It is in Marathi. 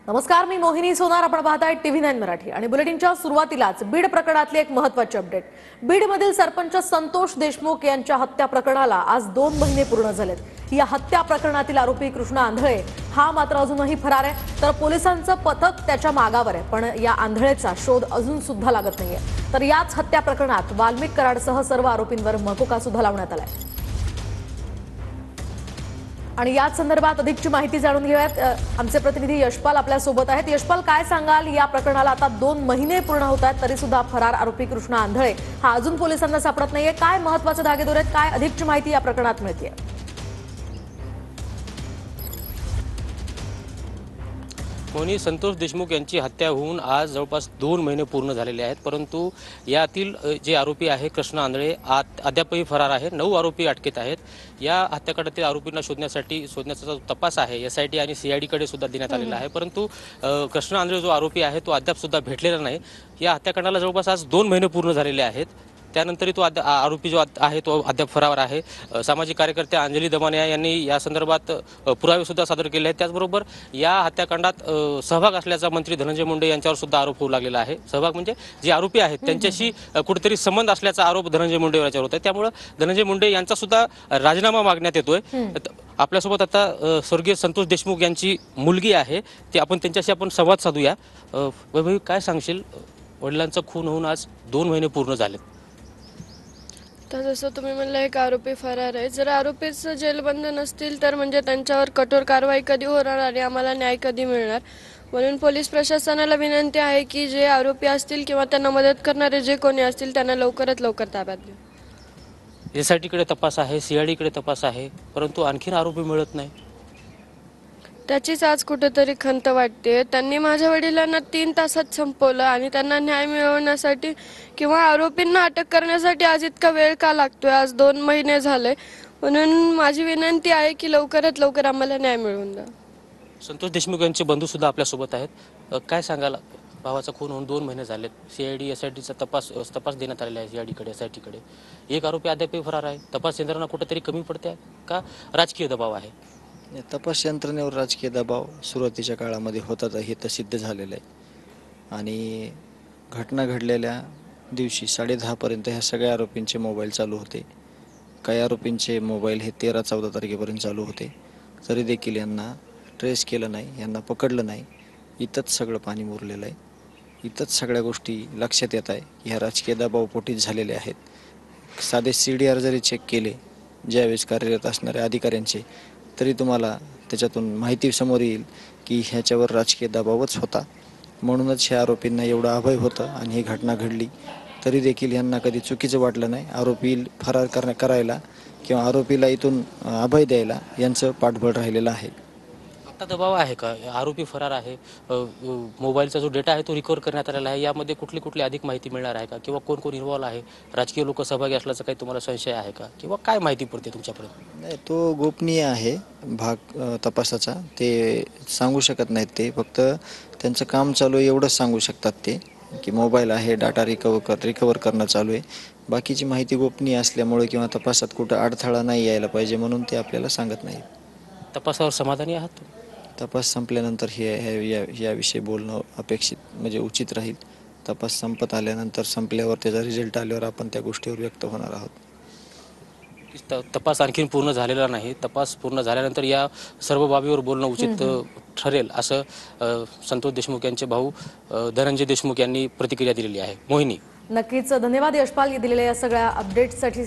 नमस्कार, मी मोहिनी सोनार. आपण पाहताय TV9 मराठी आणि बुलेटिनच्या सुरुवातीलाच बीड प्रकरणातली एक महत्त्वाची अपडेट. बीडमधील सरपंच संतोष देशमुख यांच्या हत्या प्रकरणाला आज 2 महिने पूर्ण झालेत. या हत्या प्रकरणातील आरोपी कृष्णा आंधळे हा मात्र अजूनही फरार आहे. तर पोलिसांचं पथक त्याच्या मागावर आहे, पण या आंधळेचा शोध अजून सुद्धा लागत नाहीये. तर याच हत्या प्रकरणात वाल्मिक कराडसह सर्व आरोपींवर मकोका सुद्धा लावण्यात आलाय. आणि याच संदर्भात अधिकची माहिती जाणून घेऊयात. आमचे प्रतिनिधी यशपाल आपल्या सोबत आहेत. यशपाल, काय सांगाल? या प्रकरणाला आता 2 महिने पूर्ण होत आहेत, तरी सुद्धा फरार आरोपी कृष्णा आंधळे हा अजून पोलिसांना सापडत नाहीये. काय महत्त्वाचे धागेदोर आहेत? काय अधिकची माहिती या प्रकरणात मिळते? मोनी, संतोष देशमुख यांची हत्या होऊन आज जवळपास 2 महिने पूर्ण झालेले आहेत, परंतु यातील जे आरोपी आहे कृष्णा आंधळे अद्यापही फरार आहे. 9 आरोपी अटकेत आहेत. या हत्याकांडातील आरोपींना शोधण्याचा जो तपास आहे SIT आणि CID कडे सुद्धा देण्यात आलेला आहे, परंतु कृष्णा आंधळे जो आरोपी आहे तो अद्याप सुद्धा भेटलेला नाही. या हत्याकांडाला जवळपास आज 2 महिने पूर्ण झालेले आहेत. त्यानंतरही तो आरोपी जो आहे तो अद्याप फरार आहे. सामाजिक कार्यकर्त्या अंजली दमानिया यांनी या संदर्भात पुरावे सुद्धा सादर केले आहेत. त्याचबरोबर या हत्याकांडात सहभाग असल्याचा मंत्री धनंजय मुंडे यांच्यावर सुद्धा आरोप होऊ लागलेला आहे. सहभाग म्हणजे जे आरोपी आहेत त्यांच्याशी कुठेतरी संबंध असल्याचा आरोप धनंजय मुंडे यांच्यावर होता. त्यामुळे धनंजय मुंडे यांचा सुद्धा राजीनामा मागण्यात येतोय. आपल्यासोबत आता स्वर्गीय संतोष देशमुख यांची मुलगी आहे, ते त्यांच्याशी आपण संवाद साधूया. वैभवी, काय सांगशील? वडिलांचा खून होऊन आज 2 महिने पूर्ण झालेत. तर जसं तुम्ही म्हणलं, एक आरोपी फरार आहे. जर आरोपीच जेलबंद नसतील तर म्हणजे त्यांच्यावर कठोर कारवाई कधी होणार आणि आम्हाला न्याय कधी मिळणार? म्हणून पोलीस प्रशासनाला विनंती आहे की जे आरोपी असतील किंवा त्यांना मदत करणारे जे कोणी असतील त्यांना लवकरात लवकर ताब्यात घ्या. SIT कडे तपास आहे, CID कडे तपास आहे, परंतु आणखीन आरोपी मिळत नाही. त्याचीच आज कुठेतरी खंत वाटते. त्यांनी माझ्या वडिलांना 3 तासात संपवलं आणि त्यांना न्याय मिळवण्यासाठी किंवा आरोपींना अटक करण्यासाठी आज इतका वेळ का लागतोय? आज 2 महिने झाले. म्हणून माझी विनंती आहे की लवकरात लवकर आम्हाला न्याय मिळवून द्या. संतोष देशमुख यांचे बंधू सुद्धा आपल्यासोबत आहेत. काय सांगाल? भावाचा खून होऊन 2 महिने झालेत. CID SITचा तपास देण्यात आलेला आहे CID कडे, SIT कडे. एक आरोपी अद्यापही फरार आहे. तपास यंत्रणा कुठेतरी कमी पडते का राजकीय दबाव आहे? तपास यंत्रणेवर राजकीय दबाव सुरुवातीच्या काळामध्ये होताच, हे तर सिद्ध झालेलं आहे. आणि घटना घडलेल्या दिवशी 10:30 पर्यंत ह्या सगळ्या आरोपींचे मोबाईल चालू होते. काही आरोपींचे मोबाईल हे 13-14 तारखेपर्यंत चालू होते. तरी देखील यांना ट्रेस केलं नाही, यांना पकडलं नाही. इथंच सगळं पाणी मुरलेलं आहे. इथंच सगळ्या गोष्टी लक्षात येत आहे की ह्या राजकीय दबावपोटीच झालेले आहेत. साधे CDR जरी चेक केले ज्यावेळेस कार्यरत असणाऱ्या अधिकाऱ्यांचे, तरी तुम्हाला त्याच्यातून माहिती समोर येईल की ह्याच्यावर राजकीय दबावच होता. म्हणूनच ह्या आरोपींना एवढं अभय होतं आणि ही घटना घडली. तरी देखील यांना कधी चुकीचं वाटलं नाही. आरोपी फरार करायला किंवा आरोपीला इथून अभय द्यायला यांचं पाठबळ राहिलेलं आहे. आता दबाव आहे का? आरोपी फरार आहे, मोबाईलचा जो डेटा आहे तो रिकव्हर करण्यात आलेला आहे. यामध्ये कुठली अधिक माहिती मिळणार आहे का? किंवा कोण कोण इन्व्हॉल्व आहे? राजकीय लोक सहभागी असल्याचा काही तुम्हाला संशय आहे का? किंवा काय माहिती पडते तुमच्यापर्यंत? नाही, तो गोपनीय आहे भाग तपासाचा. ते सांगू शकत नाहीत. ते फक्त त्यांचं काम चालू आहे एवढंच सांगू शकतात ते, की मोबाईल आहे, डाटा रिकवर करणं चालू आहे. बाकीची माहिती गोपनीय असल्यामुळे किंवा तपासात कुठं अडथळा नाही यायला पाहिजे म्हणून ते आपल्याला सांगत नाहीत. तपासावर समाधानी आहात? तपास संपल्यानंतर याविषयी बोलणं अपेक्षित म्हणजे उचित राहील. तपास संपत आल्यानंतर, संपल्यावर त्याचा रिझल्ट आल्यावर आपण त्या गोष्टीवर व्यक्त होणार आहोत. तपास आणखीन पूर्ण झालेला नाही. तपास पूर्ण झाल्यानंतर या सर्व बाबीवर बोलणं उचित ठरेल असं संतोष देशमुख यांचे भाऊ धनंजय देशमुख यांनी प्रतिक्रिया दिलेली आहे. मोहिनी, नक्कीच धन्यवाद यशपाल दिलेल्या या सगळ्या अपडेट्ससाठी.